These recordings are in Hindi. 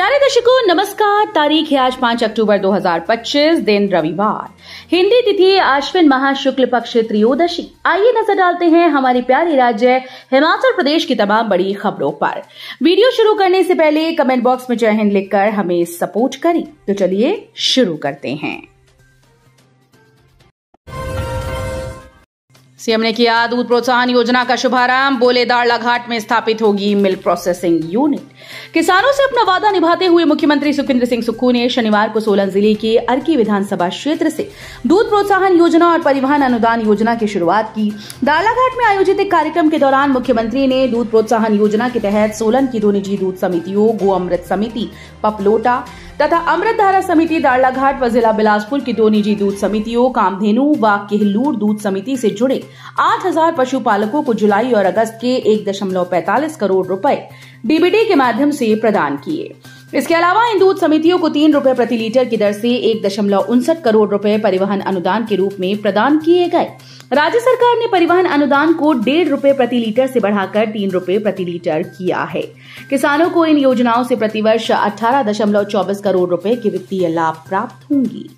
प्यारे दर्शकों नमस्कार। तारीख है आज 5 अक्टूबर 2025, दिन रविवार, हिंदी तिथि आश्विन माह शुक्ल पक्ष त्रयोदशी। आइए नजर डालते हैं हमारे प्यारे राज्य हिमाचल प्रदेश की तमाम बड़ी खबरों पर। वीडियो शुरू करने से पहले कमेंट बॉक्स में जय हिंद लिखकर हमें सपोर्ट करें। तो चलिए शुरू करते हैं। सीएम ने किया दूध प्रोत्साहन योजना का शुभारंभ, बोले दाड़लाघाट में स्थापित होगी मिल्क प्रोसेसिंग यूनिट। किसानों से अपना वादा निभाते हुए मुख्यमंत्री सुखविंदर सिंह सुक्खू ने शनिवार को सोलन जिले के अर्की विधानसभा क्षेत्र से दूध प्रोत्साहन योजना और परिवहन अनुदान योजना की शुरुआत की। दाड़लाघाट में आयोजित एक कार्यक्रम के दौरान मुख्यमंत्री ने दूध प्रोत्साहन योजना के तहत सोलन की 2 निजी दूध समितियों गो अमृत समिति पपलोटा तथा अमृत धारा समिति दाड़लाघाट व जिला बिलासपुर की 2 निजी दूध समितियों कामधेनु व केहलूर दूध समिति से जुड़े 8000 पशुपालकों को जुलाई और अगस्त के 1.45 करोड़ रुपए डीबीटी के माध्यम से प्रदान किए। इसके अलावा इन दूध समितियों को 3 रुपए प्रति लीटर की दर से 1.59 करोड़ रुपए परिवहन अनुदान के रूप में प्रदान किए गए। राज्य सरकार ने परिवहन अनुदान को 1.5 रुपए प्रति लीटर से बढ़ाकर 3 रुपए प्रति लीटर किया है। किसानों को इन योजनाओं से प्रतिवर्ष 18.24 करोड़ रुपए के वित्तीय लाभ प्राप्त होंगी।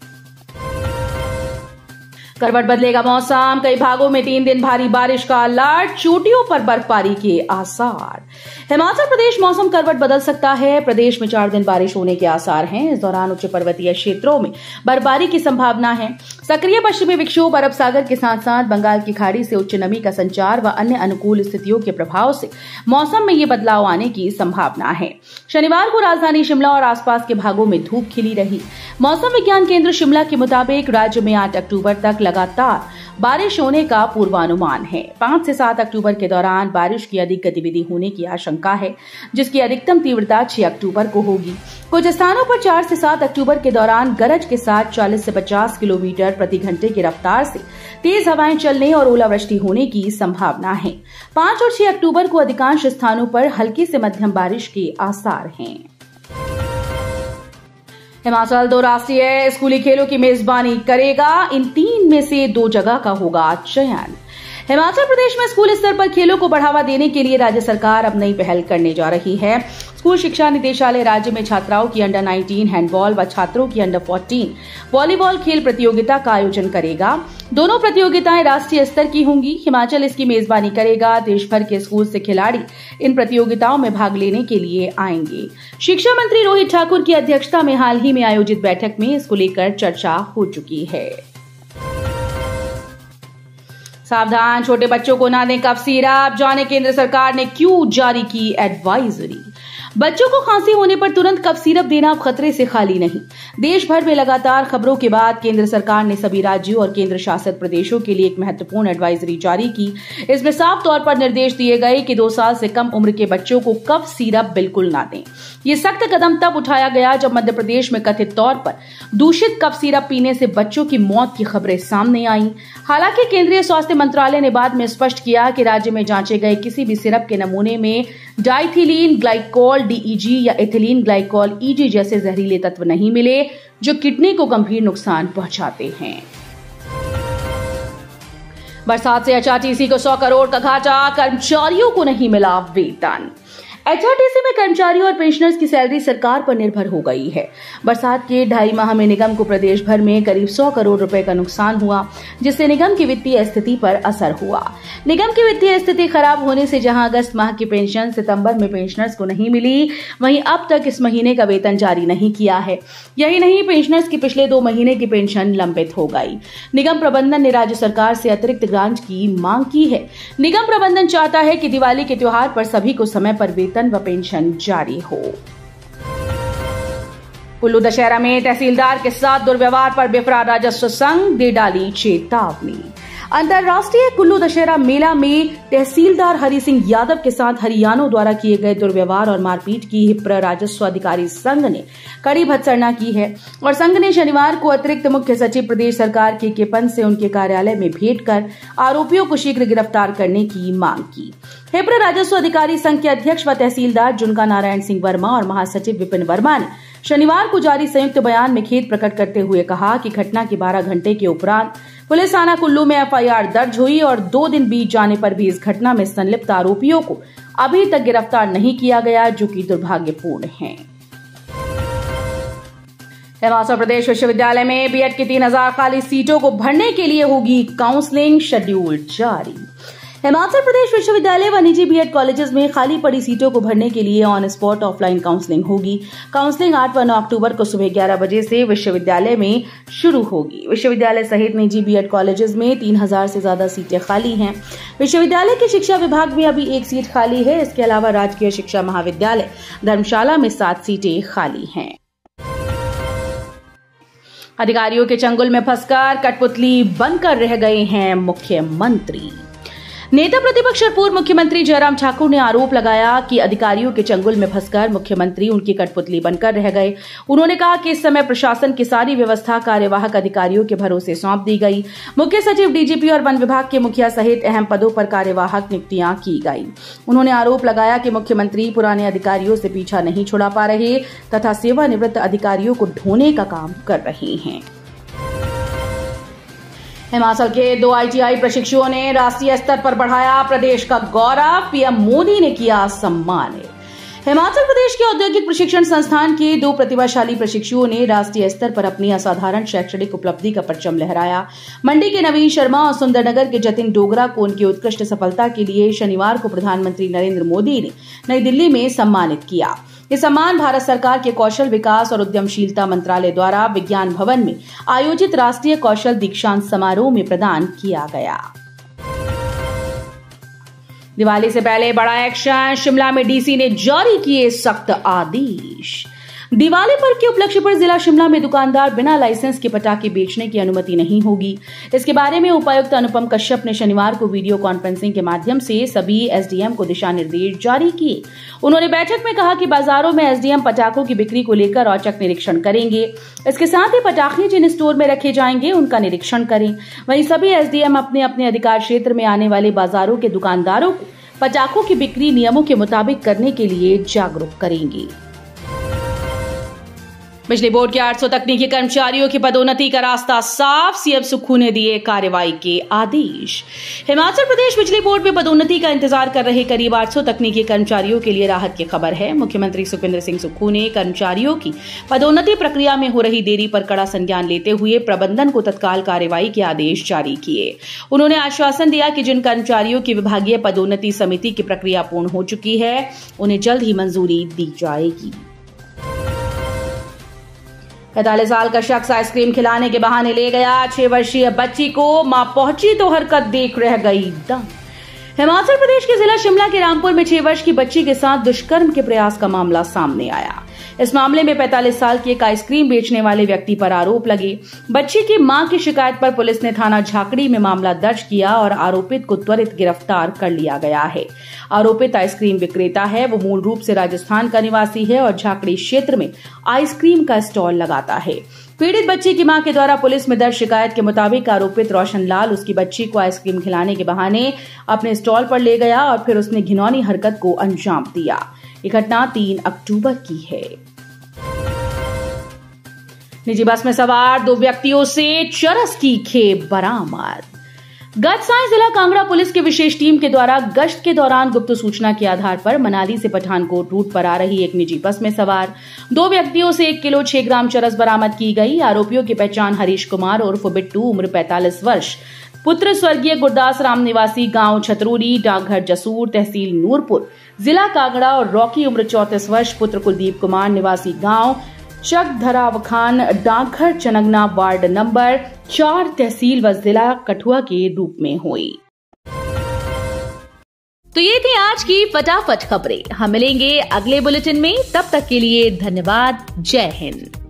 करवट बदलेगा मौसम, कई भागों में 3 दिन भारी बारिश का अलर्ट, चोटियों पर बर्फबारी के आसार। हिमाचल प्रदेश मौसम करवट बदल सकता है। प्रदेश में 4 दिन बारिश होने के आसार हैं। इस दौरान उच्च पर्वतीय क्षेत्रों में बर्फबारी की संभावना है। सक्रिय पश्चिमी विक्षोभ अरब सागर के साथ साथ बंगाल की खाड़ी से उच्च नमी का संचार व अन्य अनुकूल स्थितियों के प्रभाव से मौसम में ये बदलाव आने की संभावना है। शनिवार को राजधानी शिमला और आसपास के भागों में धूप खिली रही। मौसम विज्ञान केंद्र शिमला के मुताबिक राज्य में 8 अक्टूबर तक लगातार बारिश होने का पूर्वानुमान है। 5 से 7 अक्टूबर के दौरान बारिश की अधिक गतिविधि होने की आशंका है, जिसकी अधिकतम तीव्रता 6 अक्टूबर को होगी। कुछ स्थानों पर 4 से 7 अक्टूबर के दौरान गरज के साथ 40 से 50 किलोमीटर प्रति घंटे की रफ्तार से तेज हवाएं चलने और ओलावृष्टि होने की संभावना है। 5 और 6 अक्टूबर को अधिकांश स्थानों पर हल्की से मध्यम बारिश के आसार हैं। हिमाचल 2 राष्ट्रीय स्कूली खेलों की मेजबानी करेगा। इन 3 में से 2 जगह का होगा चयन। हिमाचल प्रदेश में स्कूल स्तर पर खेलों को बढ़ावा देने के लिए राज्य सरकार अब नई पहल करने जा रही है। स्कूल शिक्षा निदेशालय राज्य में छात्राओं की अंडर 19 हैंडबॉल व छात्रों की अंडर 14 वॉलीबॉल खेल प्रतियोगिता का आयोजन करेगा। दोनों प्रतियोगिताएं राष्ट्रीय स्तर की होंगी। हिमाचल इसकी मेजबानी करेगा। देश भर के स्कूल से खिलाड़ी इन प्रतियोगिताओं में भाग लेने के लिए आएंगे। शिक्षा मंत्री रोहित ठाकुर की अध्यक्षता में हाल ही में आयोजित बैठक में इसको लेकर चर्चा हो चुकी है। सावधान, छोटे बच्चों को ना दें कफ सिरप, जाने केंद्र सरकार ने क्यों जारी की एडवाइजरी। बच्चों को खांसी होने पर तुरंत कफ सिरप देना खतरे से खाली नहीं। देश भर में लगातार खबरों के बाद केंद्र सरकार ने सभी राज्यों और केंद्र शासित प्रदेशों के लिए एक महत्वपूर्ण एडवाइजरी जारी की। इसमें साफ तौर पर निर्देश दिए गए कि 2 साल से कम उम्र के बच्चों को कफ सिरप बिल्कुल ना दें। ये सख्त कदम तब उठाया गया जब मध्य प्रदेश में कथित तौर पर दूषित कफ सिरप पीने से बच्चों की मौत की खबरें सामने आई। हालांकि केंद्रीय स्वास्थ्य मंत्रालय ने बाद में स्पष्ट किया कि राज्य में जांचे गए किसी भी सिरप के नमूने में डाइथिलीन ग्लाइकोल डीईजी या एथिलीन ग्लाइकोल ईजी जैसे जहरीले तत्व नहीं मिले, जो किडनी को गंभीर नुकसान पहुंचाते हैं। बरसात से एचआरटीसी को 100 करोड़ का घाटा, कर्मचारियों को नहीं मिला वेतन। एचआरटीसी में कर्मचारियों और पेंशनर्स की सैलरी सरकार पर निर्भर हो गई है। बरसात के 2.5 माह में निगम को प्रदेश भर में करीब 100 करोड़ रुपए का नुकसान हुआ, जिससे निगम की वित्तीय स्थिति पर असर हुआ। निगम की वित्तीय स्थिति खराब होने से जहां अगस्त माह की पेंशन सितंबर में पेंशनर्स को नहीं मिली, वहीं अब तक इस महीने का वेतन जारी नहीं किया है। यही नहीं, पेंशनर्स की पिछले 2 महीने की पेंशन लंबित हो गई। निगम प्रबंधन ने राज्य सरकार से अतिरिक्त ग्रांट की मांग की है। निगम प्रबंधन चाहता है कि दिवाली के त्योहार पर सभी को समय पर वेतन व पेंशन जारी हो। कुल्लू दशहरा में तहसीलदार के साथ दुर्व्यवहार पर बिफरा राजस्व संघ, दे डाली चेतावनी। अंतर्राष्ट्रीय कुल्लू दशहरा मेला में तहसीलदार हरि सिंह यादव के साथ हरियाणों द्वारा किए गए दुर्व्यवहार और मारपीट की हिप्र राजस्व अधिकारी संघ ने कड़ी भत्सना की है और संघ ने शनिवार को अतिरिक्त मुख्य सचिव प्रदेश सरकार के पन से उनके कार्यालय में भेंट कर आरोपियों को शीघ्र गिरफ्तार करने की मांग की। हिप्र राजस्व अधिकारी संघ के अध्यक्ष व तहसीलदार जुनका नारायण सिंह वर्मा और महासचिव विपिन वर्मा ने शनिवार को जारी संयुक्त बयान में खेद प्रकट करते हुए कहा कि घटना के 12 घंटे के उपरांत पुलिस थाना कुल्लू में एफआईआर दर्ज हुई और 2 दिन बीत जाने पर भी इस घटना में संलिप्त आरोपियों को अभी तक गिरफ्तार नहीं किया गया, जो कि दुर्भाग्यपूर्ण है। हिमाचल प्रदेश विश्वविद्यालय में बीएड की 3000 खाली सीटों को भरने के लिए होगी काउंसलिंग, शेड्यूल जारी। हिमाचल प्रदेश विश्वविद्यालय व निजी बीएड कॉलेजेस में खाली पड़ी सीटों को भरने के लिए ऑन स्पॉट ऑफलाइन काउंसलिंग होगी। काउंसलिंग 8 व 9 अक्टूबर को सुबह 11 बजे से विश्वविद्यालय में शुरू होगी। विश्वविद्यालय सहित निजी बीएड कॉलेजेस में 3000 से ज्यादा सीटें खाली हैं। विश्वविद्यालय के शिक्षा विभाग में अभी 1 सीट खाली है। इसके अलावा राजकीय शिक्षा महाविद्यालय धर्मशाला में 7 सीटें खाली हैं। अधिकारियों के चंगुल में फंसकर कठपुतली बनकर रह गए हैं मुख्यमंत्री। नेता प्रतिपक्ष और पूर्व मुख्यमंत्री जयराम ठाकुर ने आरोप लगाया कि अधिकारियों के चंगुल में फंसकर मुख्यमंत्री उनकी कठपुतली बनकर रह गए। उन्होंने कहा कि इस समय प्रशासन की सारी व्यवस्था कार्यवाहक अधिकारियों के भरोसे सौंप दी गई। मुख्य सचिव, डीजीपी और वन विभाग के मुखिया सहित अहम पदों पर कार्यवाहक नियुक्तियां की गई। उन्होंने आरोप लगाया कि मुख्यमंत्री पुराने अधिकारियों से पीछा नहीं छुड़ा पा रहे तथा सेवानिवृत्त अधिकारियों को ढोने का काम कर रहे हैं। हिमाचल के 2 आईटीआई प्रशिक्षुओं ने राष्ट्रीय स्तर पर बढ़ाया प्रदेश का गौरव, पीएम मोदी ने किया सम्मानित। हिमाचल प्रदेश के औद्योगिक प्रशिक्षण संस्थान के 2 प्रतिभाशाली प्रशिक्षुओं ने राष्ट्रीय स्तर पर अपनी असाधारण शैक्षणिक उपलब्धि का परचम लहराया। मंडी के नवीन शर्मा और सुंदरनगर के जतिन डोगरा को उनकी उत्कृष्ट सफलता के लिए शनिवार को प्रधानमंत्री नरेंद्र मोदी ने नई दिल्ली में सम्मानित किया। ये सम्मान भारत सरकार के कौशल विकास और उद्यमशीलता मंत्रालय द्वारा विज्ञान भवन में आयोजित राष्ट्रीय कौशल दीक्षांत समारोह में प्रदान किया गया। दिवाली से पहले बड़ा एक्शन, शिमला में डीसी ने जारी किए सख्त आदेश। दिवाली पर्व के उपलक्ष्य पर जिला शिमला में दुकानदार बिना लाइसेंस के पटाखे बेचने की अनुमति नहीं होगी। इसके बारे में उपायुक्त अनुपम कश्यप ने शनिवार को वीडियो कॉन्फ्रेंसिंग के माध्यम से सभी एसडीएम को दिशा निर्देश जारी किए। उन्होंने बैठक में कहा कि बाजारों में एसडीएम पटाखों की बिक्री को लेकर औचक निरीक्षण करेंगे। इसके साथ ही पटाखे जिन स्टोर में रखे जाएंगे उनका निरीक्षण करें। वहीं सभी एसडीएम अपने अपने अधिकार क्षेत्र में आने वाले बाजारों के दुकानदारों को पटाखों की बिक्री नियमों के मुताबिक करने के लिए जागरूक करेंगे। बिजली बोर्ड के 800 तकनीकी कर्मचारियों की पदोन्नति का रास्ता साफ, सीएम सुक्खू ने दिए कार्रवाई के आदेश। हिमाचल प्रदेश बिजली बोर्ड में पदोन्नति का इंतजार कर रहे करीब 800 तकनीकी कर्मचारियों के लिए राहत की खबर है। मुख्यमंत्री सुखविंदर सिंह सुक्खू ने कर्मचारियों की पदोन्नति प्रक्रिया में हो रही देरी पर कड़ा संज्ञान लेते हुए प्रबंधन को तत्काल कार्रवाई के आदेश जारी किए। उन्होंने आश्वासन दिया कि जिन कर्मचारियों की विभागीय पदोन्नति समिति की प्रक्रिया पूर्ण हो चुकी है उन्हें जल्द ही मंजूरी दी जाएगी। 45 साल का शख्स आइसक्रीम खिलाने के बहाने ले गया 6 वर्षीय बच्ची को, मां पहुंची तो हरकत देख रह गई दंग। हिमाचल प्रदेश के जिला शिमला के रामपुर में 6 वर्ष की बच्ची के साथ दुष्कर्म के प्रयास का मामला सामने आया। इस मामले में 45 साल की एक आइसक्रीम बेचने वाले व्यक्ति पर आरोप लगे। बच्ची की मां की शिकायत पर पुलिस ने थाना झाकड़ी में मामला दर्ज किया और आरोपित को त्वरित गिरफ्तार कर लिया गया है। आरोपित आइसक्रीम विक्रेता है। वो मूल रूप से राजस्थान का निवासी है और झाकड़ी क्षेत्र में आइसक्रीम का स्टॉल लगाता है। पीड़ित बच्ची की मां के द्वारा पुलिस में दर्ज शिकायत के मुताबिक आरोपित रोशन लाल उसकी बच्ची को आइसक्रीम खिलाने के बहाने अपने स्टॉल पर ले गया और फिर उसने घिनौनी हरकत को अंजाम दिया। ये घटना 3 अक्टूबर की है। निजी बस में सवार 2 व्यक्तियों से चरस की खेप बरामद। गत सायं जिला कांगड़ा पुलिस की विशेष टीम के द्वारा गश्त के दौरान गुप्त सूचना के आधार पर मनाली से पठानकोट रूट पर आ रही एक निजी बस में सवार 2 व्यक्तियों से 1 किलो 6 ग्राम चरस बरामद की गई। आरोपियों की पहचान हरीश कुमार उर्फ बिट्टू, उम्र 45 वर्ष, पुत्र स्वर्गीय गुरदास राम, निवासी गांव छतरूरी, डाकघर जसूर, तहसील नूरपुर, जिला कांगड़ा, और रॉकी, उम्र 34 वर्ष, पुत्र कुलदीप कुमार, निवासी गांव चकधरावखान, डाकघर चनगना, वार्ड नंबर 4, तहसील व जिला कठुआ के रूप में हुई। तो ये थी आज की फटाफट खबरें। हम मिलेंगे अगले बुलेटिन में, तब तक के लिए धन्यवाद। जय हिंद।